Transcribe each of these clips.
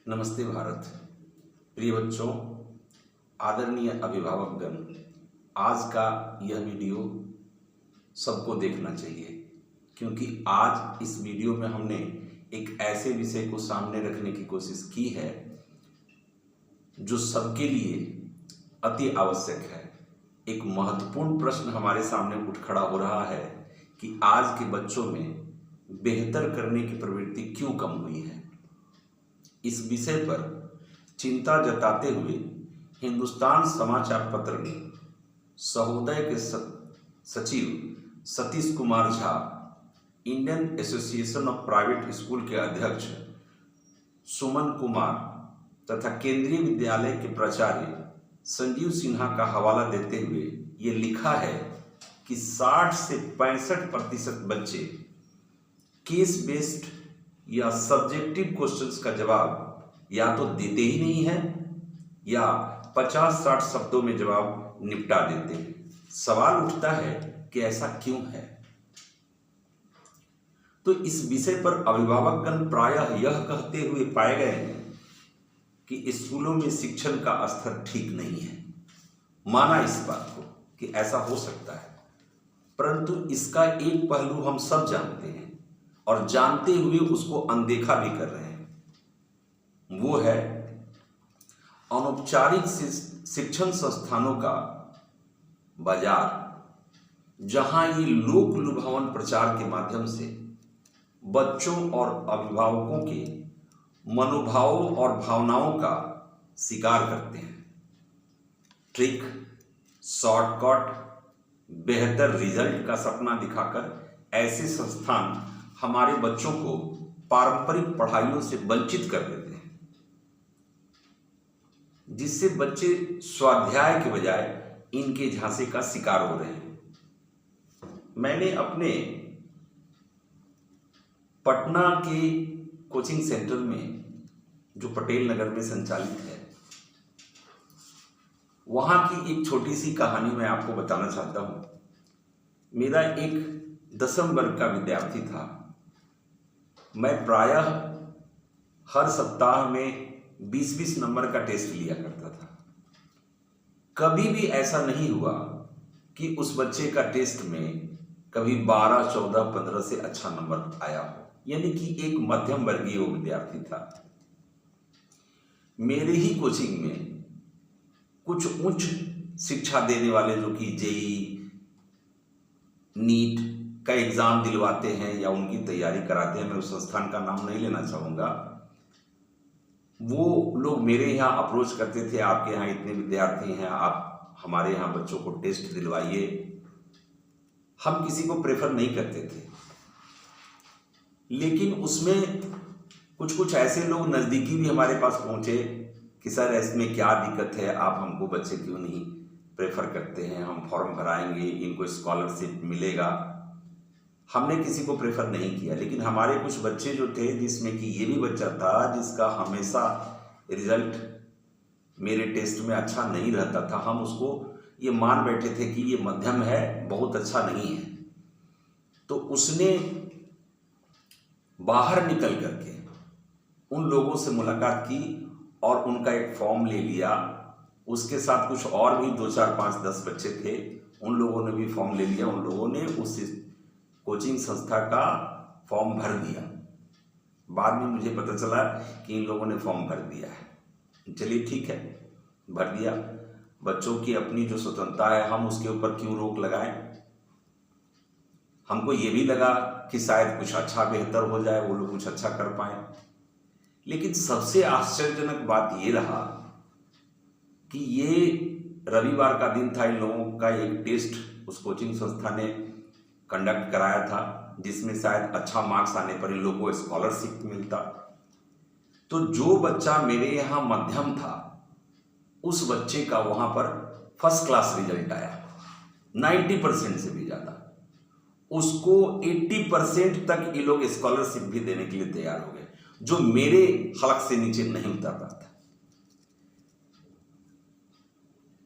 नमस्ते भारत। प्रिय बच्चों, आदरणीय अभिभावकगण, आज का यह वीडियो सबको देखना चाहिए क्योंकि आज इस वीडियो में हमने एक ऐसे विषय को सामने रखने की कोशिश की है जो सबके लिए अति आवश्यक है। एक महत्वपूर्ण प्रश्न हमारे सामने उठ खड़ा हो रहा है कि आज के बच्चों में बेहतर करने की प्रवृत्ति क्यों कम हुई है। इस विषय पर चिंता जताते हुए हिंदुस्तान समाचार पत्र ने सहोदय के सचिव Satish Kumar Jha, Indian association of private school के अध्यक्ष सुमन कुमार तथा केंद्रीय विद्यालय के प्राचार्य संजीव सिन्हा का हवाला देते हुए ये लिखा है कि 60 से 65% बच्चे केस बेस्ड या सब्जेक्टिव क्वेश्चंस का जवाब या तो देते ही नहीं है या 50-60 शब्दों में जवाब निपटा देते हैं। सवाल उठता है कि ऐसा क्यों है। तो इस विषय पर अभिभावकगण प्रायः यह कहते हुए पाए गए हैं कि स्कूलों में शिक्षण का स्तर ठीक नहीं है। माना इस बात को कि ऐसा हो सकता है, परंतु इसका एक पहलू हम सब जानते हैं और जानते हुए उसको अनदेखा भी कर रहे हैं। वो है अनौपचारिक शिक्षण संस्थानों का बाजार, जहां ये लोक लुभावन प्रचार के माध्यम से बच्चों और अभिभावकों के मनोभावों और भावनाओं का शिकार करते हैं। ट्रिक, शॉर्टकट, बेहतर रिजल्ट का सपना दिखाकर ऐसे संस्थान हमारे बच्चों को पारंपरिक पढ़ाइयों से वंचित कर देते हैं, जिससे बच्चे स्वाध्याय के बजाय इनके झांसे का शिकार हो रहे हैं। मैंने अपने पटना के कोचिंग सेंटर में, जो पटेल नगर में संचालित है, वहां की एक छोटी सी कहानी मैं आपको बताना चाहता हूं। मेरा एक 10वीं वर्ग का विद्यार्थी था। मैं प्रायः हर सप्ताह में 20-20 नंबर का टेस्ट लिया करता था। कभी भी ऐसा नहीं हुआ कि उस बच्चे का टेस्ट में कभी 12, 14, 15 से अच्छा नंबर आया हो, यानी कि एक मध्यम वर्गीय वो विद्यार्थी था। मेरे ही कोचिंग में कुछ उच्च शिक्षा देने वाले, जो कि जेईई, नीट का एग्जाम दिलवाते हैं या उनकी तैयारी कराते हैं, मैं उस संस्थान का नाम नहीं लेना चाहूँगा, वो लोग मेरे यहाँ अप्रोच करते थे, आपके यहाँ इतने विद्यार्थी हैं, आप हमारे यहाँ बच्चों को टेस्ट दिलवाइए। हम किसी को प्रेफर नहीं करते थे, लेकिन उसमें कुछ ऐसे लोग नज़दीकी भी हमारे पास पहुँचे कि सर इसमें क्या दिक्कत है, आप हमको बच्चे क्यों नहीं प्रेफर करते हैं, हम फॉर्म भराएंगे, इनको स्कॉलरशिप मिलेगा। हमने किसी को प्रेफर नहीं किया, लेकिन हमारे कुछ बच्चे जो थे, जिसमें कि ये भी बच्चा था जिसका हमेशा रिजल्ट मेरे टेस्ट में अच्छा नहीं रहता था, हम उसको ये मान बैठे थे कि ये मध्यम है, बहुत अच्छा नहीं है। तो उसने बाहर निकल करके उन लोगों से मुलाकात की और उनका एक फॉर्म ले लिया। उसके साथ कुछ और भी 2, 4, 5, 10 बच्चे थे, उन लोगों ने भी फॉर्म ले लिया। उन लोगों ने उस कोचिंग संस्था का फॉर्म भर दिया। बाद में मुझे पता चला कि इन लोगों ने फॉर्म भर दिया है। चलिए ठीक है, भर दिया। बच्चों की अपनी जो स्वतंत्रता है, हम उसके ऊपर क्यों रोक लगाएं। हमको ये भी लगा कि शायद कुछ अच्छा बेहतर हो जाए, वो लोग कुछ अच्छा कर पाए। लेकिन सबसे आश्चर्यजनक बात ये रहा कि ये रविवार का दिन था, इन लोगों का एक टेस्ट उस कोचिंग संस्था ने कंडक्ट कराया था, जिसमें शायद अच्छा मार्क्स आने पर इन लोगों को स्कॉलरशिप मिलता। तो जो बच्चा मेरे यहाँ मध्यम था, उस बच्चे का वहाँ पर फर्स्ट क्लास रिजल्ट आया, 90% से भी ज़्यादा। उसको 80% तक ये लोग स्कॉलरशिप भी देने के लिए तैयार हो गए, जो मेरे हलक से नीचे नहीं उतर रहा था।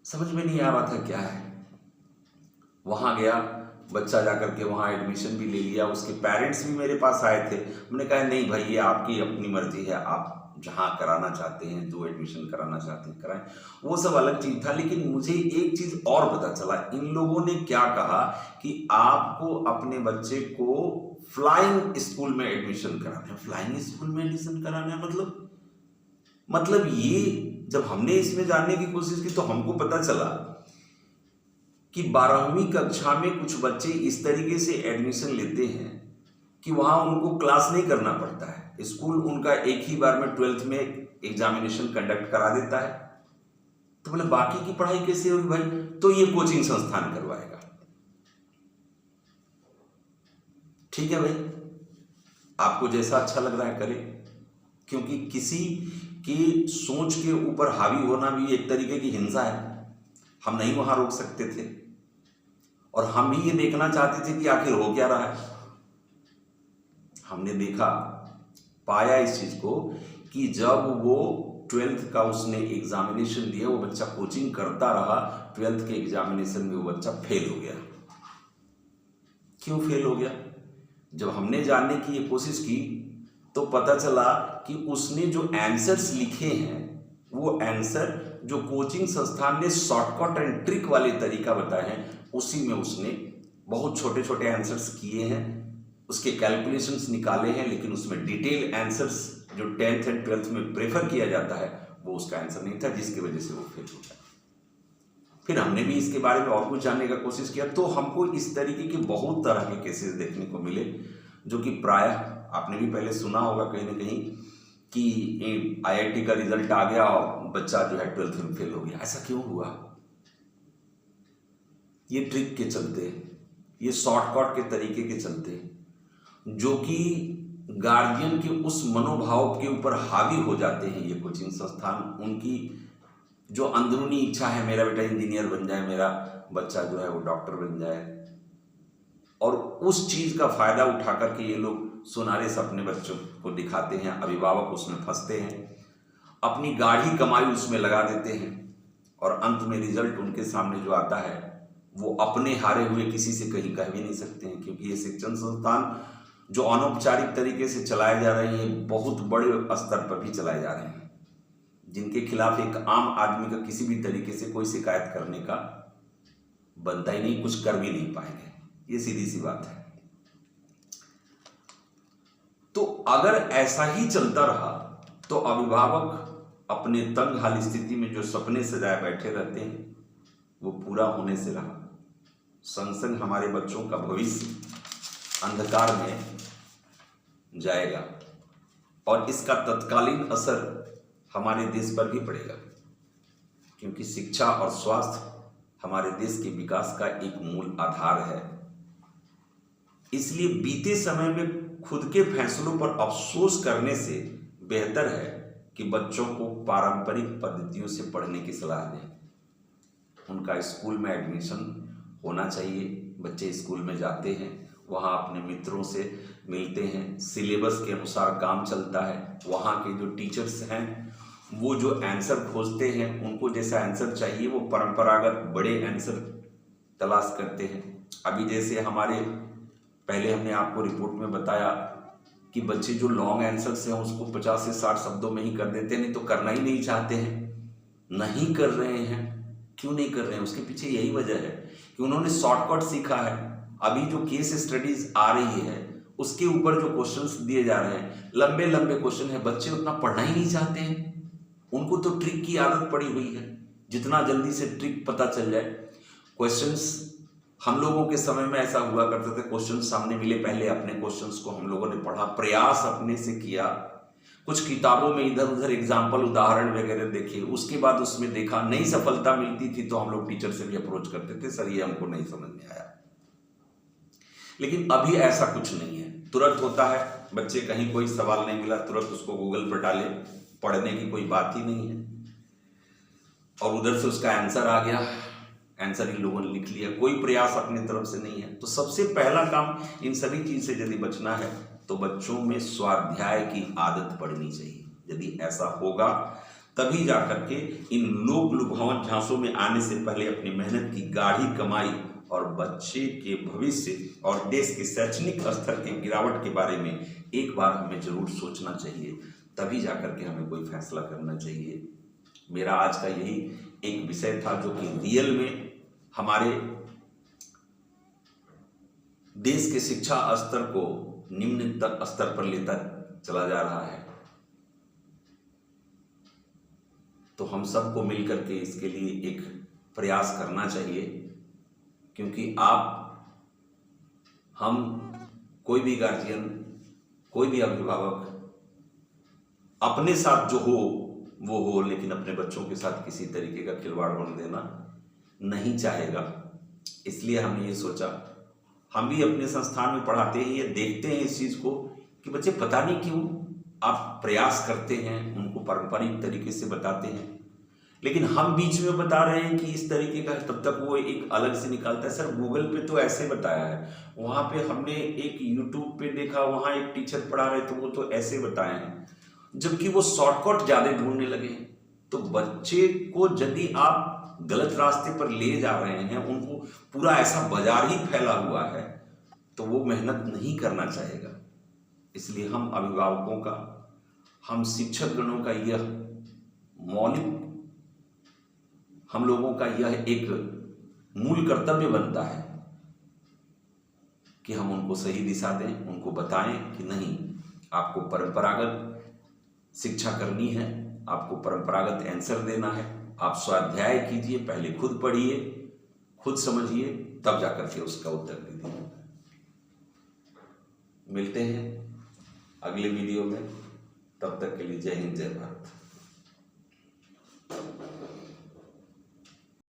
समझ में नहीं आ रहा था क्या है। वहाँ गया, बच्चा जाकर के वहाँ एडमिशन भी ले लिया। उसके पेरेंट्स भी मेरे पास आए थे। मैंने कहा नहीं भाई, ये आपकी अपनी मर्जी है, आप जहाँ कराना चाहते हैं, जो एडमिशन कराना चाहते हैं कराएं, वो सब अलग चीज़ था। लेकिन मुझे एक चीज़ और पता चला, इन लोगों ने क्या कहा कि आपको अपने बच्चे को फ्लाइंग स्कूल में एडमिशन कराना है। फ्लाइंग स्कूल में एडमिशन कराना है मतलब ये जब हमने इसमें जानने की कोशिश की तो हमको पता चला कि 12वीं कक्षा में कुछ बच्चे इस तरीके से एडमिशन लेते हैं कि वहाँ उनको क्लास नहीं करना पड़ता है, स्कूल उनका एक ही बार में 12th में एग्जामिनेशन कंडक्ट करा देता है। तो बोले बाकी की पढ़ाई कैसे होगी भाई? तो ये कोचिंग संस्थान करवाएगा। ठीक है भाई, आपको जैसा अच्छा लग रहा है करें, क्योंकि किसी की सोच के ऊपर हावी होना भी एक तरीके की हिंसा है। हम नहीं वहां रोक सकते थे और हम भी ये देखना चाहते थे कि आखिर हो क्या रहा है। हमने देखा, पाया इस चीज को कि जब वो 12th का उसने एग्जामिनेशन दिया, वो बच्चा कोचिंग करता रहा, 12th के एग्जामिनेशन में वो बच्चा फेल हो गया। क्यों फेल हो गया? जब हमने जानने की ये कोशिश की तो पता चला कि उसने जो आंसर्स लिखे हैं वो आंसर जो कोचिंग संस्थान ने शॉर्टकट एंड ट्रिक वाले तरीका बताए हैं, उसी में उसने बहुत छोटे छोटे आंसर्स किए हैं, उसके कैलकुलेशंस निकाले हैं, लेकिन उसमें डिटेल आंसर्स जो 10th एंड 12th में प्रेफर किया जाता है वो उसका आंसर नहीं था, जिसकी वजह से वो फेल हो गया। फिर हमने भी इसके बारे में और कुछ जानने का कोशिश किया तो हमको इस तरीके के बहुत तरह के केसेस देखने को मिले, जो कि प्रायः आपने भी पहले सुना होगा कहीं ना कहीं कि IIT का रिजल्ट आ गया और बच्चा जो है 12th में फेल हो गया। ऐसा क्यों हुआ? ये ट्रिक के चलते, ये शॉर्टकट के तरीके के चलते, जो कि गार्जियन के उस मनोभाव के ऊपर हावी हो जाते हैं ये कोचिंग संस्थान। उनकी जो अंदरूनी इच्छा है, मेरा बेटा इंजीनियर बन जाए, मेरा बच्चा जो है वो डॉक्टर बन जाए, और उस चीज का फायदा उठा करके ये लोग सुनहरे सपने बच्चों को दिखाते हैं, अभिभावक उसमें फंसते हैं, अपनी गाढ़ी कमाई उसमें लगा देते हैं, और अंत में रिजल्ट उनके सामने जो आता है वो अपने हारे हुए किसी से कहीं कह भी नहीं सकते हैं। क्योंकि ये शिक्षण संस्थान जो अनौपचारिक तरीके से चलाए जा रहे हैं, बहुत बड़े स्तर पर भी चलाए जा रहे हैं, जिनके खिलाफ एक आम आदमी का किसी भी तरीके से कोई शिकायत करने का बनता ही नहीं, कुछ कर भी नहीं पाएंगे। ये सीधी सी बात है। तो अगर ऐसा ही चलता रहा तो अभिभावक अपने तंग हाल स्थिति में जो सपने सजाए बैठे रहते हैं वो पूरा होने से रहा, संग संग हमारे बच्चों का भविष्य अंधकार में जाएगा और इसका तत्कालीन असर हमारे देश पर भी पड़ेगा। क्योंकि शिक्षा और स्वास्थ्य हमारे देश के विकास का एक मूल आधार है। इसलिए बीते समय में खुद के फैसलों पर अफसोस करने से बेहतर है कि बच्चों को पारंपरिक पद्धतियों से पढ़ने की सलाह दें। उनका स्कूल में एडमिशन होना चाहिए। बच्चे स्कूल में जाते हैं, वहाँ अपने मित्रों से मिलते हैं, सिलेबस के अनुसार काम चलता है। वहाँ के जो टीचर्स हैं वो जो आंसर खोजते हैं, उनको जैसा आंसर चाहिए वो परंपरागत बड़े आंसर तलाश करते हैं। अभी जैसे हमारे पहले हमने आपको रिपोर्ट में बताया कि बच्चे जो लॉन्ग आंसर्स हैं उसको 50 से 60 शब्दों में ही कर देते हैं, नहीं तो करना ही नहीं चाहते हैं, नहीं कर रहे हैं। क्यों नहीं कर रहे हैं? उसके पीछे यही वजह है कि उन्होंने शॉर्टकट सीखा है। अभी जो केस स्टडीज आ रही है उसके ऊपर जो क्वेश्चंस दिए जा रहे हैं, लंबे लंबे क्वेश्चन है, बच्चे उतना पढ़ना ही नहीं चाहते हैं। उनको तो ट्रिक की आदत पड़ी हुई है, जितना जल्दी से ट्रिक पता चल जाए। क्वेश्चंस हम लोगों के समय में ऐसा हुआ करते थे, क्वेश्चन सामने मिले, पहले अपने क्वेश्चंस को हम लोगों ने पढ़ा, प्रयास अपने से किया, कुछ किताबों में इधर उधर एग्जाम्पल उदाहरण वगैरह देखे, उसके बाद उसमें देखा, नहीं सफलता मिलती थी तो हम लोग टीचर से भी अप्रोच करते थे, सर ये हमको नहीं समझ में आया। लेकिन अभी ऐसा कुछ नहीं है, तुरंत होता है। बच्चे कहीं कोई सवाल नहीं मिला, तुरंत उसको गूगल पर डाले, पढ़ने की कोई बात ही नहीं है, और उधर से उसका आंसर आ गया, आंसर इन लोगों ने लिख लिया, कोई प्रयास अपनी तरफ से नहीं है। तो सबसे पहला काम इन सभी चीज से यदि बचना है तो बच्चों में स्वाध्याय की आदत पड़नी चाहिए। यदि ऐसा होगा तभी जाकर के इन लोक लुभावन झांसों में आने से पहले अपनी मेहनत की गाढ़ी कमाई और बच्चे के भविष्य और देश के शैक्षणिक स्तर की गिरावट के बारे में एक बार हमें जरूर सोचना चाहिए। तभी जाकर के हमें कोई फैसला करना चाहिए। मेरा आज का यही एक विषय था जो कि रियल में हमारे देश के शिक्षा स्तर को निम्न स्तर पर लेता चला जा रहा है। तो हम सबको मिलकर के इसके लिए एक प्रयास करना चाहिए, क्योंकि आप, हम, कोई भी गार्जियन, कोई भी अभिभावक अपने साथ जो हो वो हो, लेकिन अपने बच्चों के साथ किसी तरीके का खिलवाड़ होने देना नहीं चाहेगा। इसलिए हमने ये सोचा, हम भी अपने संस्थान में पढ़ाते हैं, ये देखते हैं इस चीज़ को कि बच्चे पता नहीं क्यों आप प्रयास करते हैं, उनको पारंपरिक तरीके से बताते हैं, लेकिन हम बीच में बता रहे हैं कि इस तरीके का, तब तक वो एक अलग से निकालता है, सर गूगल पे तो ऐसे बताया है, वहाँ पे हमने एक यूट्यूब पे देखा, वहाँ एक टीचर पढ़ा रहे तो वो तो ऐसे बताए हैं, जबकि वो शॉर्टकट ज़्यादा ढूंढने लगे। तो बच्चे को यदि आप गलत रास्ते पर ले जा रहे हैं, उनको पूरा ऐसा बाजार ही फैला हुआ है, तो वो मेहनत नहीं करना चाहेगा। इसलिए हम अभिभावकों का, हम शिक्षक गणों का यह मौलिक, हम लोगों का यह एक मूल कर्तव्य बनता है कि हम उनको सही दिशा दें, उनको बताएं कि नहीं, आपको परंपरागत शिक्षा करनी है, आपको परंपरागत आंसर देना है, आप स्वाध्याय कीजिए, पहले खुद पढ़िए, खुद समझिए, तब जाकर के उसका उत्तर दीजिए। मिलते हैं अगले वीडियो में, तब तक के लिए जय हिंद, जय भारत।